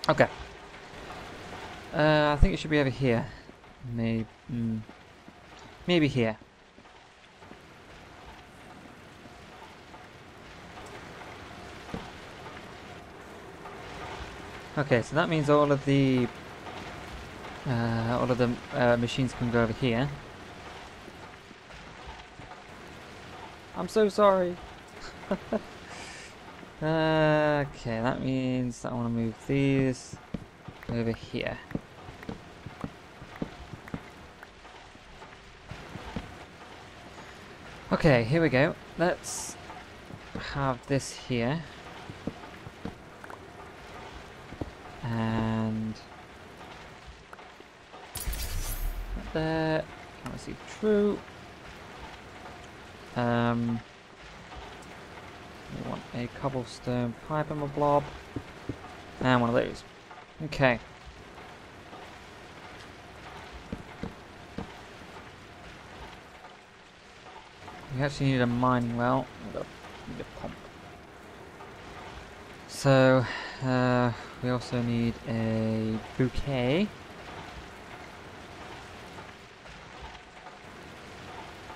Okay. I think it should be over here. Maybe here. Okay, so that means all of the machines can go over here. I'm so sorry. Okay, that means that I want to move these over here. Okay, here we go. Let's have this here. And there, can't see through. We want a cobblestone pipe and a blob, and one of those. Okay. We actually need a mining well. We need a pump. So we also need a bouquet.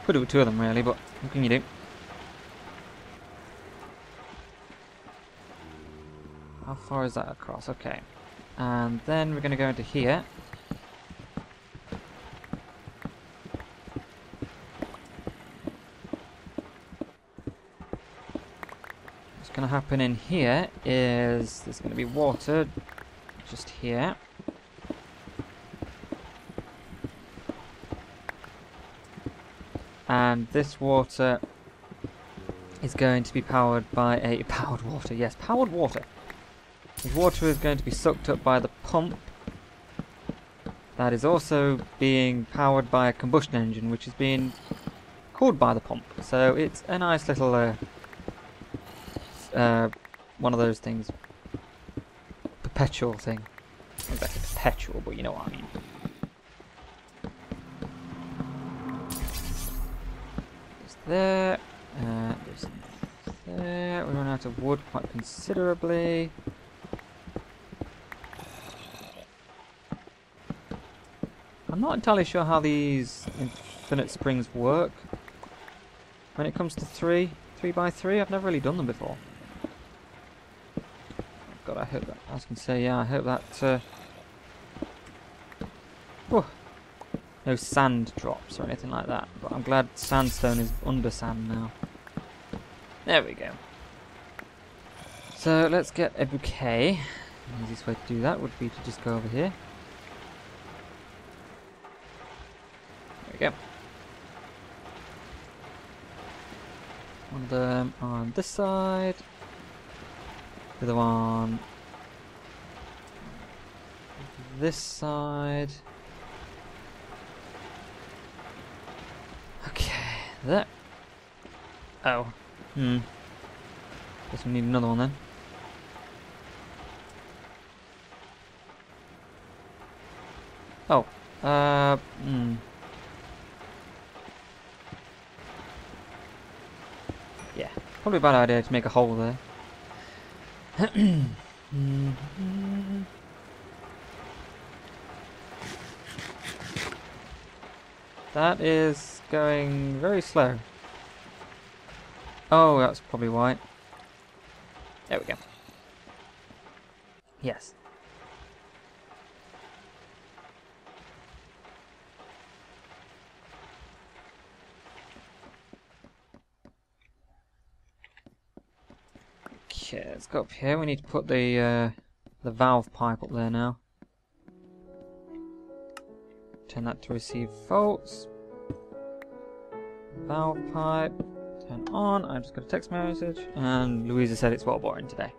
Could do with two of them really, but what can you do? How far is that across? Okay. And then we're going to go into here. What's going to happen in here is there's going to be water just here. And this water is going to be powered by a powered water. Yes, powered water. The water is going to be sucked up by the pump. That is also being powered by a combustion engine, which is being cooled by the pump. So it's a nice little one of those things. Perpetual thing. Not exactly perpetual, but you know what I mean. There, there's there. We run out of wood quite considerably. I'm not entirely sure how these infinite springs work. When it comes to 3 by 3, I've never really done them before. God, I hope that, I was going to say, yeah, I hope that no sand drops or anything like that, but I'm glad sandstone is under sand now. There we go. So let's get a bouquet. The easiest way to do that would be to just go over here. There we go. One of them on this side. The other one this side. Okay, there. Oh. Guess we need another one then. Oh. Yeah, probably a bad idea to make a hole there. That is going very slow. Oh, that's probably why. There we go. Yes. Okay, let's go up here. We need to put the valve pipe up there now. Turn that to receive faults. Valve pipe. Turn on. I just got a text message, and Louisa said it's well boring today.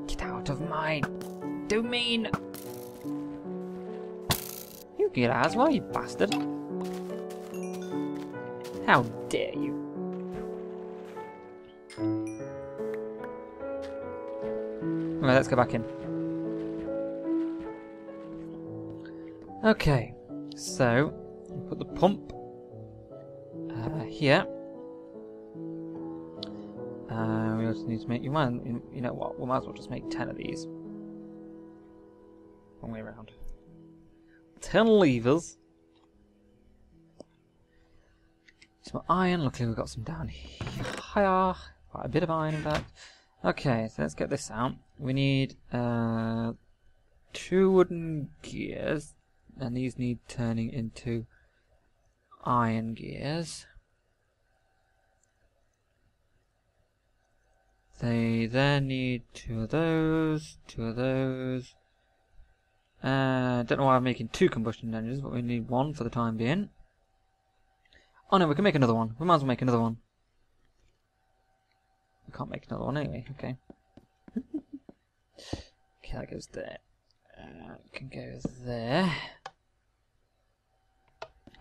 Get out of my domain! You get out as well, you bastard! How dare you! Right, let's go back in. Okay, so we'll put the pump here, We also need to make... You know what? We might as well just make 10 of these. Wrong way around. 10 levers. Some iron. Luckily we've got some down here. Quite a bit of iron in fact. Okay, so let's get this out. We need 2 wooden gears. And these need turning into iron gears. They then need 2 of those, 2 of those. Don't know why I'm making 2 combustion engines, but we need 1 for the time being. Oh no, we can make another one. We might as well make another one. We can't make another one anyway, okay. Okay, that goes there. Can go there.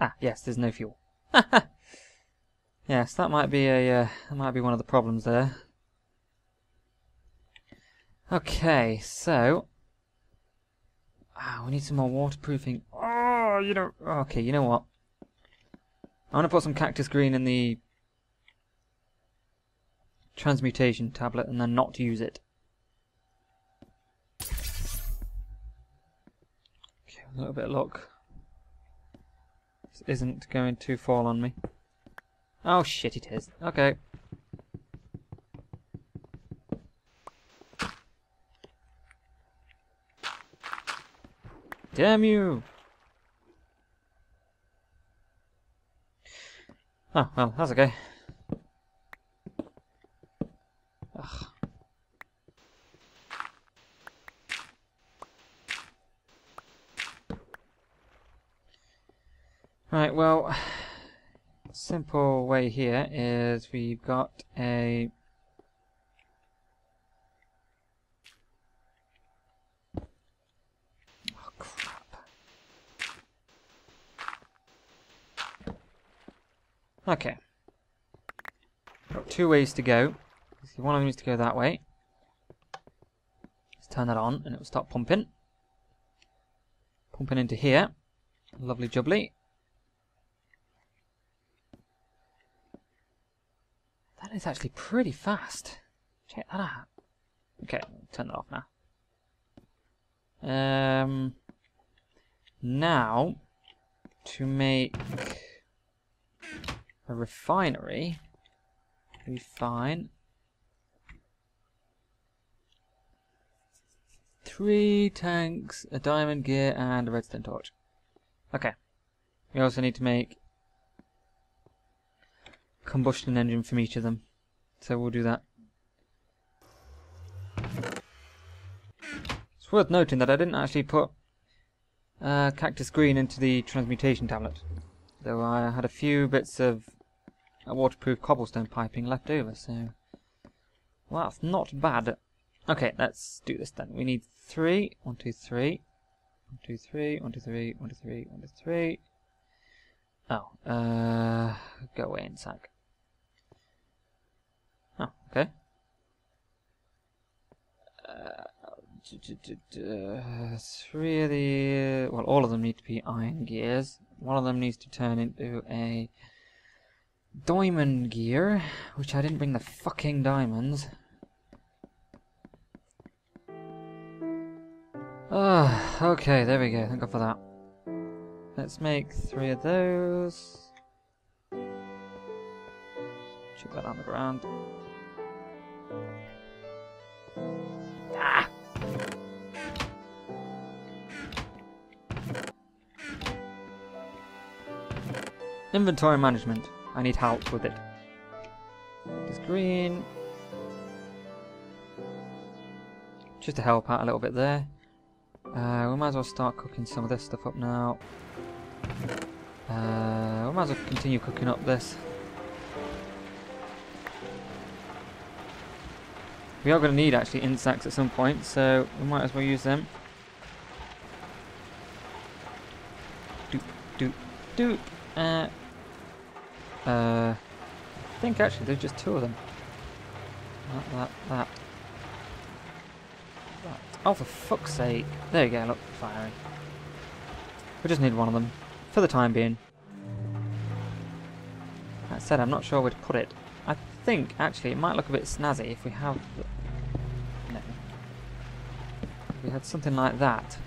Ah, yes, there's no fuel. Yes, that might be one of the problems there. Okay, so we need some more waterproofing. Oh, you know. Okay, you know what? I'm gonna put some cactus green in the transmutation tablet and then not use it. Okay, a little bit of luck. This isn't going to fall on me. Oh shit, it is. Okay. Damn you! Oh, well, that's okay. Ugh. Right, well, simple way here is we've got a... Oh, crap. Okay. Got 2 ways to go. One of them needs to go that way. Let's turn that on and it will start pumping. Pumping into here. Lovely jubbly. That is actually pretty fast. Check that out. Okay, turn that off now. Now, to make a refinery, refine 3 tanks, a diamond gear, and a redstone torch. Okay. We also need to make combustion engine from each of them. So we'll do that. It's worth noting that I didn't actually put cactus green into the transmutation tablet. Though I had a few bits of waterproof cobblestone piping left over, so... Well, that's not bad. Okay, let's do this then. We need 3. 1, 2, 3. 1, 2, 3. 1, 2, 3. 1, 2, 3. 1, 2, 3. Oh, go away in a sec. Oh, okay. 3 of the... well, all of them need to be iron gears. One of them needs to turn into a diamond gear, which I didn't bring the fucking diamonds. Okay, there we go. Thank God for that. Let's make 3 of those. Chuck that on the ground. Ah! Inventory management. I need help with it. It's green. Just to help out a little bit there. We might as well start cooking some of this stuff up now. We might as well continue cooking up this. We are going to need actually insects at some point, so we might as well use them. Doop, doop, doop. I think actually there's just 2 of them. That. Oh, for fuck's sake. There you go, look, firing. We just need 1 of them, for the time being. That said, I'm not sure where to put it. I think, actually, it might look a bit snazzy if we have... No. If we had something like that.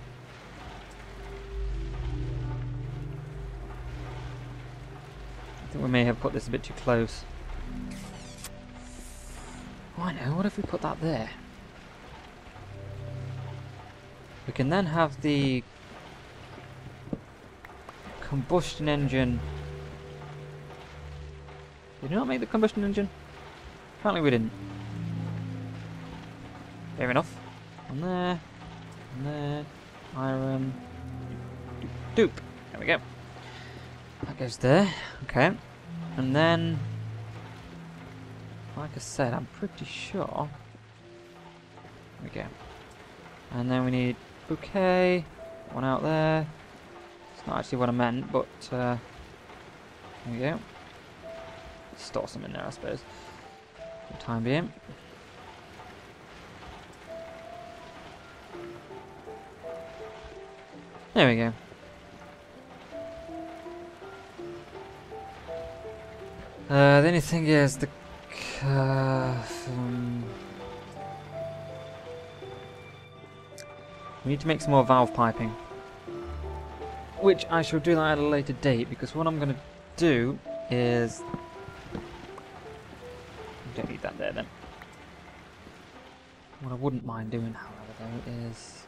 I think we may have put this a bit too close. Oh, I know. What if we put that there? We can then have the combustion engine. Did we not make the combustion engine? Apparently we didn't. Fair enough. On there. On there. Iron. Doop. There we go. That goes there. Okay. And then, like I said, I'm pretty sure. There we go. And then we need bouquet. One out there. It's not actually what I meant, but there we go. Store some in there, I suppose, for the time being. There we go. The only thing is the we need to make some more valve piping, which I shall do that at a later date, because what I'm going to do is... Don't need that there then. What I wouldn't mind doing, however, though, is...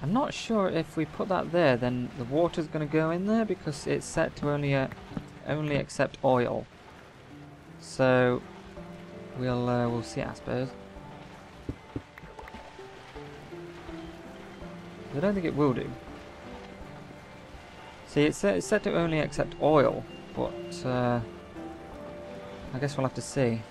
I'm not sure if we put that there, then the water's going to go in there, because it's set to only accept oil. So we'll see, I suppose. I don't think it will do. See, it's set to only accept oil, but I guess we'll have to see.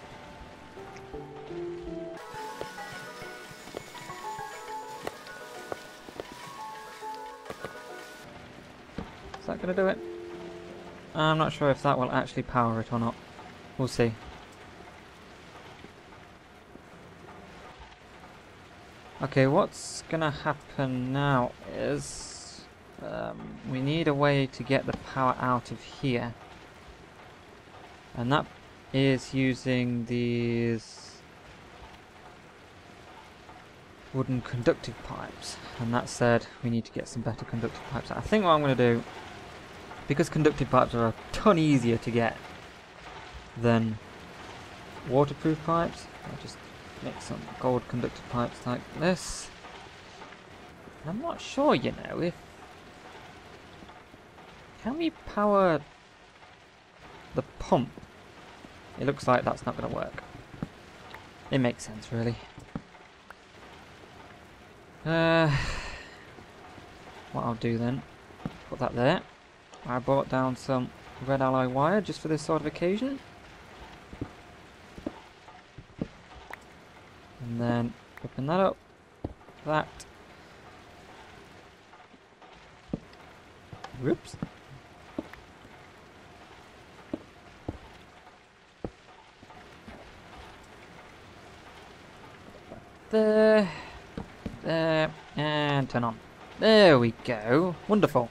Is that going to do it? I'm not sure if that will actually power it or not. We'll see. Okay, what's going to happen now is... we need a way to get the power out of here, and that is using these wooden conductive pipes. And that said, we need to get some better conductive pipes. I think what I'm going to do, because conductive pipes are a ton easier to get than waterproof pipes, I'll just make some gold conductive pipes like this. And I'm not sure, you know, if... Can we power the pump? It looks like that's not going to work. It makes sense, really. What I'll do then, put that there. I brought down some red alloy wire just for this sort of occasion. And then open that up. That. Whoops. There, and turn on. There we go. Wonderful.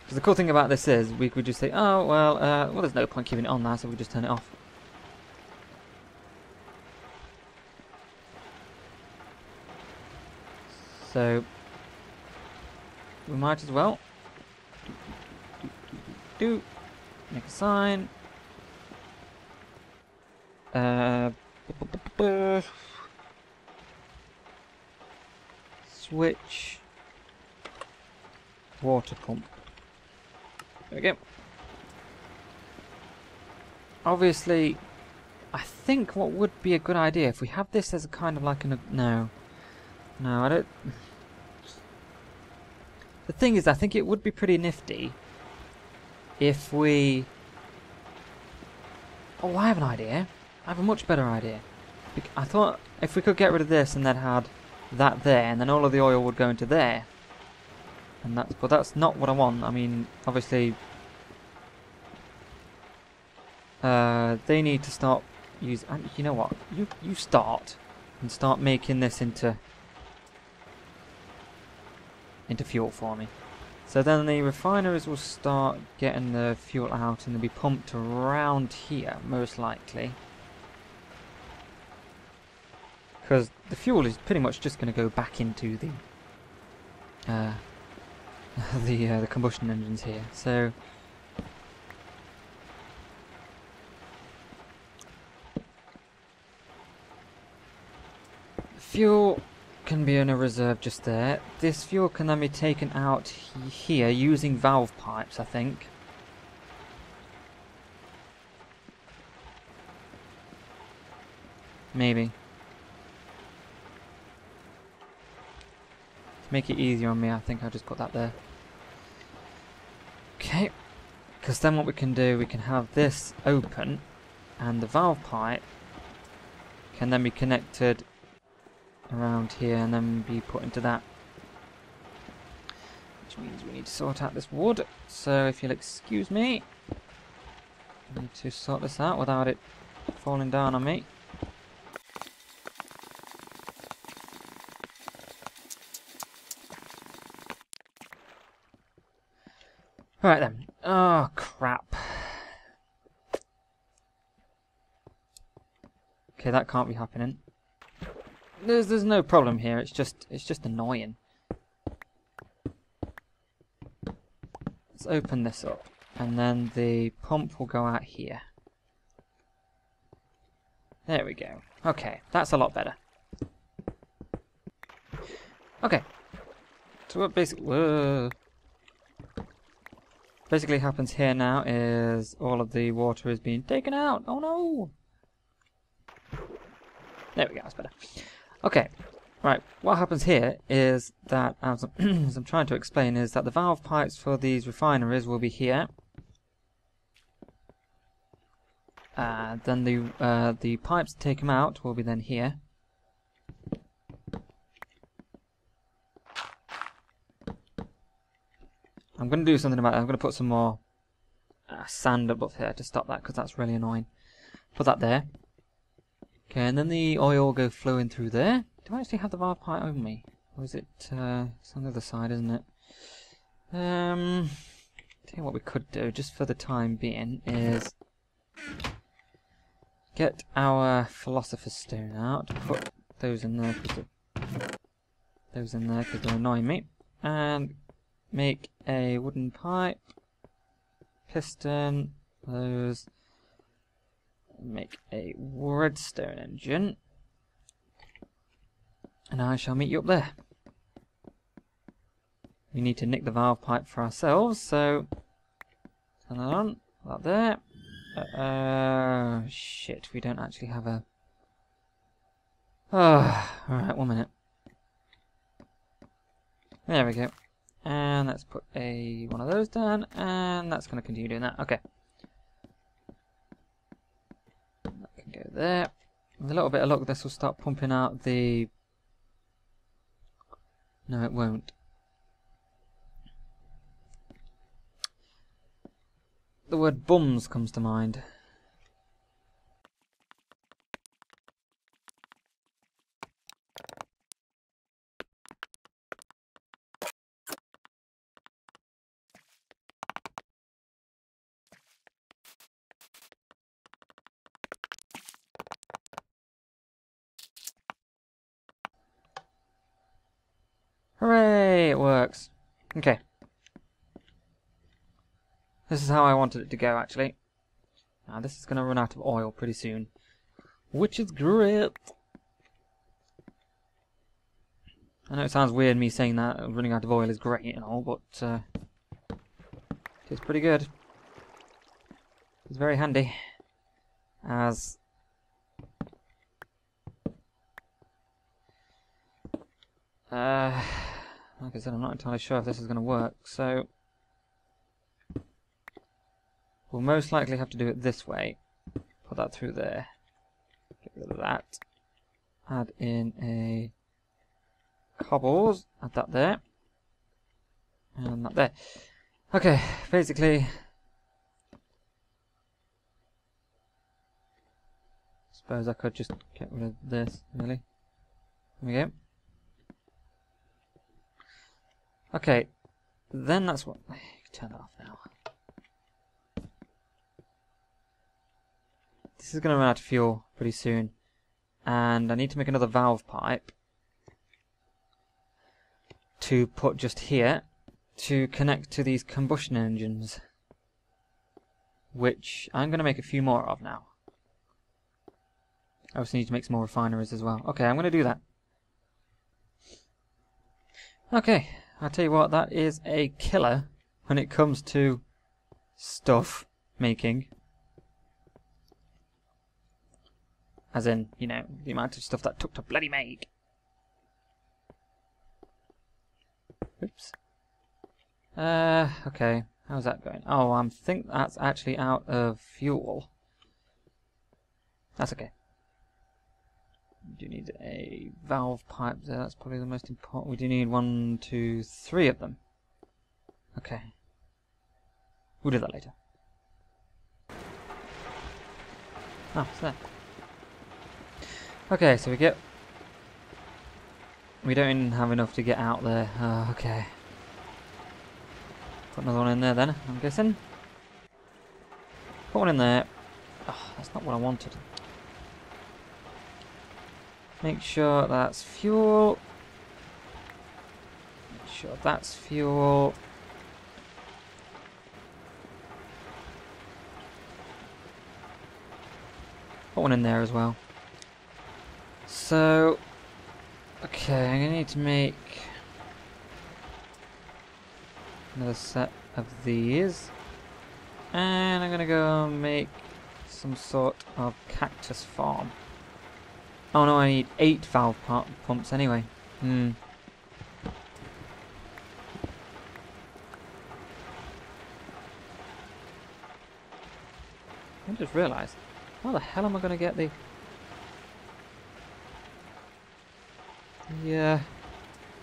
Because the cool thing about this is we could just say, oh, well, there's no point keeping it on now, so we just turn it off. So, we might as well make a sign. Switch water pump. There we go. Obviously, I think what would be a good idea if we have this as a kind of like no, I don't. The thing is, I think it would be pretty nifty if we... Oh, I have an idea. I have a much better idea. I thought if we could get rid of this and then had that there, and then all of the oil would go into there. And but that's not what I want. I mean, obviously, they need to start use. You know what? You start making this into fuel for me. So then the refineries will start getting the fuel out and they'll be pumped around here, most likely. Because the fuel is pretty much just going to go back into the the combustion engines here. So fuel can be in a reserve just there. This fuel can then be taken out here using valve pipes, I think. Maybe. To make it easier on me, I think I'll just put that there. Okay. Because then what we can do, we can have this open and the valve pipe can then be connected around here and then be put into that. Which means we need to sort out this wood. So if you'll excuse me, I need to sort this out without it falling down on me. Right then. Oh crap. Okay, that can't be happening. There's no problem here. It's just annoying. Let's open this up, and then the pump will go out here. There we go. Okay, that's a lot better. Okay. So what basically happens here now is all of the water is being taken out. Oh no! There we go. That's better. Okay, right, what happens here is that, as I'm trying to explain, is that the valve pipes for these refineries will be here. Then the pipes to take them out will be then here. I'm going to do something about it. I'm going to put some more sand above here to stop that, because that's really annoying. Put that there. Okay, and then the oil will go flowing through there. Do I actually have the valve pipe over me? Or is it, it's on the other side, isn't it? Tell you what we could do, just for the time being, is get our Philosopher's Stone out, put those in there, because they're annoying me, and make a wooden pipe, piston, those. Make a redstone engine, and I shall meet you up there. We need to nick the valve pipe for ourselves, so turn that on, put that there. Shit, we don't actually have a... Alright, 1 minute. There we go. And let's put one of those down, and that's going to continue doing that. Okay. Go there. With a little bit of luck, this will start pumping out the... No, it won't. The word bums comes to mind. Hooray! It works. Okay. This is how I wanted it to go, actually. Now, this is going to run out of oil pretty soon. Which is great! I know it sounds weird me saying that running out of oil is great and all, but it's pretty good. It's very handy. As... like I said, I'm not entirely sure if this is going to work, so we'll most likely have to do it this way. Put that through there. Get rid of that. Add in a cobbles. Add that there. And that there. Okay, basically... suppose I could just get rid of this, really. There we go. Okay, then that's what... Turn that off now. This is going to run out of fuel pretty soon. And I need to make another valve pipe to put just here to connect to these combustion engines, which I'm going to make a few more of now. I also need to make some more refineries as well. Okay, I'm going to do that. Okay, I'll tell you what, that is a killer when it comes to stuff making. As in, you know, the amount of stuff that took to bloody make. Oops. Okay, how's that going? Oh, I think that's actually out of fuel. That's okay. We do need a valve pipe there, that's probably the most important. We do need 1, 2, 3 of them. Okay. We'll do that later. Ah, it's there. Okay, so we don't even have enough to get out there. Okay. Put another one in there then, I'm guessing. Put one in there. Oh, that's not what I wanted. Make sure that's fuel. Make sure that's fuel. Put one in there as well. So, okay, I'm going to need to make another set of these. And I'm going to go and make some sort of cactus farm. Oh no, I need 8 valve pumps anyway. I just realised, how the hell am I going to get the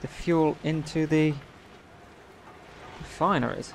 fuel into the refineries?